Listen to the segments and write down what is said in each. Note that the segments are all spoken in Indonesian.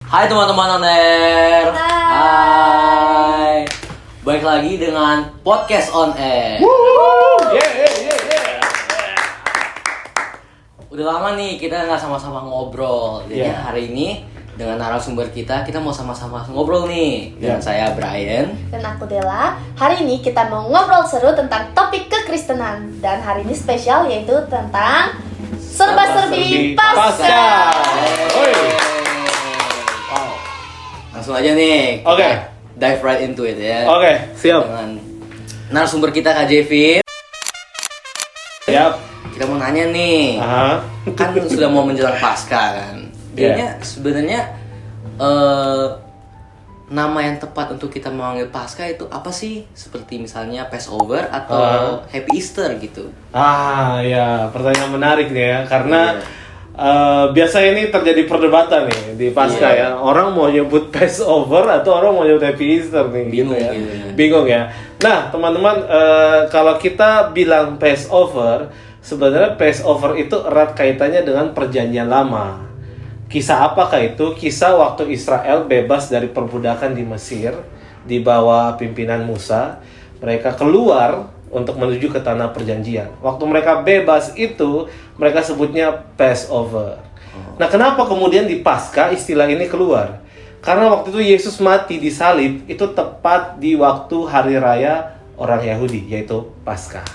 Hai teman-teman Oner. Hai. Baik lagi dengan podcast On Air. Udah lama nih kita nggak sama-sama ngobrol. Jadi hari ini dengan narasumber kita mau sama-sama ngobrol nih. Dengan saya Brian dan aku Della. Hari ini kita mau ngobrol seru tentang topik kekristenan. Dan hari ini spesial yaitu tentang serba-serbi Paskah. Wow. Langsung aja nih. Oke. Dive right into it ya. Oke, siap. Dengan narasumber kita Kak Jevin. Siap. Kita mau nanya nih. Kan sudah mau menjelang Paskah kan. Kayaknya sebenarnya nama yang tepat untuk kita memanggil Paskah itu apa sih? Seperti misalnya Passover atau Happy Easter gitu. Ya, pertanyaan menarik nih ya, karena biasa ini terjadi perdebatan nih di Paskah ya. Orang mau nyebut Passover atau orang mau nyebut Happy Easter nih. Bingung gitu ya. gitu ya. Bingung ya. Nah, teman-teman, kalau kita bilang Passover, sebenarnya Passover itu erat kaitannya dengan perjanjian lama. Kisah apakah itu? Kisah waktu Israel bebas dari perbudakan di Mesir di bawah pimpinan Musa. Mereka keluar untuk menuju ke tanah perjanjian. Waktu mereka bebas itu, mereka sebutnya Passover. Nah, kenapa kemudian di Paskah istilah ini keluar? Karena waktu itu Yesus mati di salib, itu tepat di waktu hari raya orang Yahudi, yaitu Paskah.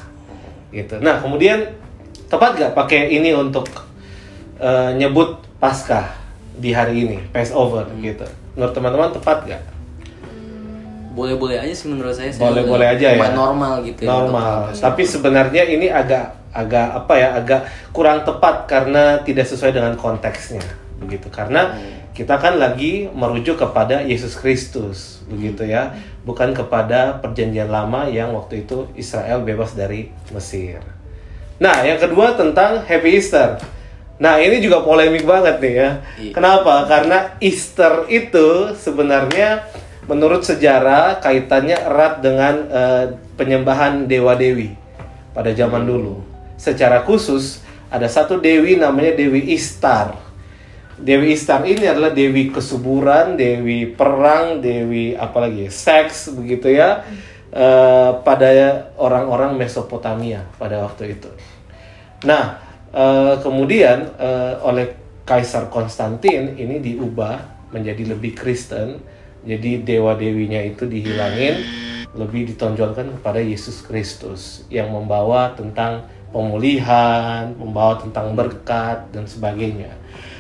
Gitu. Nah, kemudian tepat gak pakai ini untuk nyebut Paskah di hari ini, Passover gitu. Menurut teman-teman tepat gak? Boleh-boleh aja sih menurut saya. Boleh-boleh aja ya. Normal gitu. Normal. Tapi sebenarnya ini agak kurang tepat karena tidak sesuai dengan konteksnya, begitu. Karena kita kan lagi merujuk kepada Yesus Kristus, begitu ya. Bukan kepada perjanjian lama yang waktu itu Israel bebas dari Mesir. Nah, yang kedua tentang Happy Easter. Nah, ini juga polemik banget nih ya. Kenapa? Karena Easter itu sebenarnya menurut sejarah kaitannya erat dengan penyembahan dewa-dewi pada zaman dulu. Secara khusus ada satu dewi namanya Dewi Ishtar. Dewi Ishtar ini adalah dewi kesuburan, dewi perang, dewi apalagi seks begitu ya. Pada orang-orang Mesopotamia pada waktu itu. Nah, kemudian oleh Kaisar Konstantin ini diubah menjadi lebih Kristen. Jadi dewa-dewinya itu dihilangin, lebih ditonjolkan kepada Yesus Kristus yang membawa tentang pemulihan, membawa tentang berkat dan sebagainya.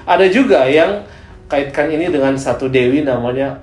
Ada juga yang kaitkan ini dengan satu dewi namanya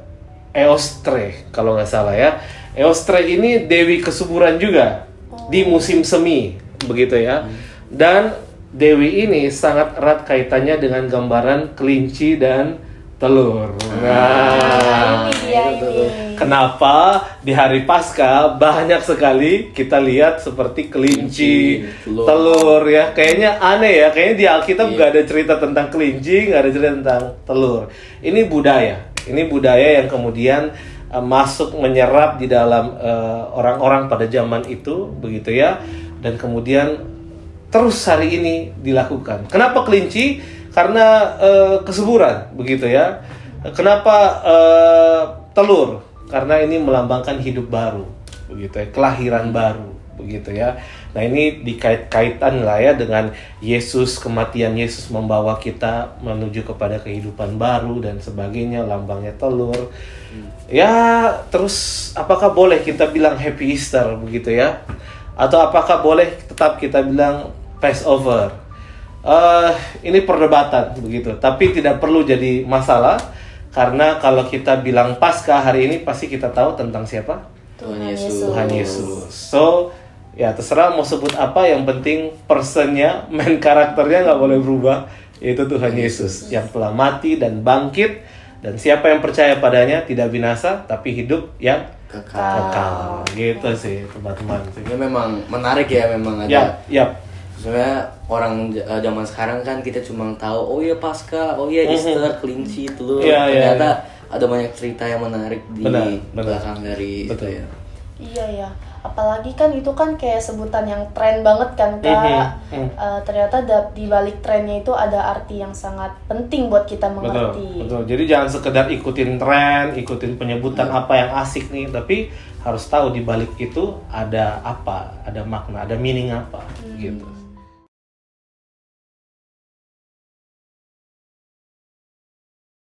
Eostre kalau nggak salah ya. Eostre ini dewi kesuburan juga di musim semi begitu ya. Dan dewi ini sangat erat kaitannya dengan gambaran kelinci dan telur. Nah, ini. Kenapa di hari Paskah banyak sekali kita lihat seperti kelinci, telur ya. Kayaknya aneh ya. Kayaknya di Alkitab nggak ada cerita tentang kelinci, nggak ada cerita tentang telur. Ini budaya. Ini budaya yang kemudian masuk menyerap di dalam orang-orang pada zaman itu, begitu ya. Dan kemudian terus hari ini dilakukan. Kenapa kelinci? Karena kesuburan, begitu ya. Kenapa telur? Karena ini melambangkan hidup baru, begitu ya, kelahiran baru, begitu ya. Nah, ini dikait-kaitan lah ya dengan Yesus, kematian Yesus membawa kita menuju kepada kehidupan baru dan sebagainya, lambangnya telur. Ya, terus apakah boleh kita bilang Happy Easter, begitu ya? Atau apakah boleh tetap kita bilang Passover? Ini perdebatan begitu, tapi tidak perlu jadi masalah karena kalau kita bilang Paskah hari ini pasti kita tahu tentang siapa? Tuhan Yesus. Tuhan Yesus. So, ya terserah mau sebut apa, yang penting personnya, main karakternya nggak boleh berubah, yaitu Tuhan Yesus yang telah mati dan bangkit, dan siapa yang percaya padanya tidak binasa tapi hidup yang kekal. Gitu sih teman-teman. Ini memang menarik ya, memang ada. Yap. Sebenarnya orang zaman sekarang kan kita cuma tahu oh iya Paskah, oh iya Easter, kelinci, telur. Ternyata ada banyak cerita yang menarik di belakang dari itu ya. Iya ya. Apalagi kan itu kan kayak sebutan yang tren banget kan Kak. Ternyata di balik trennya itu ada arti yang sangat penting buat kita mengerti. Betul. Jadi jangan sekedar ikutin tren, ikutin penyebutan apa yang asik nih, tapi harus tahu di balik itu ada apa, ada makna, ada meaning apa gitu.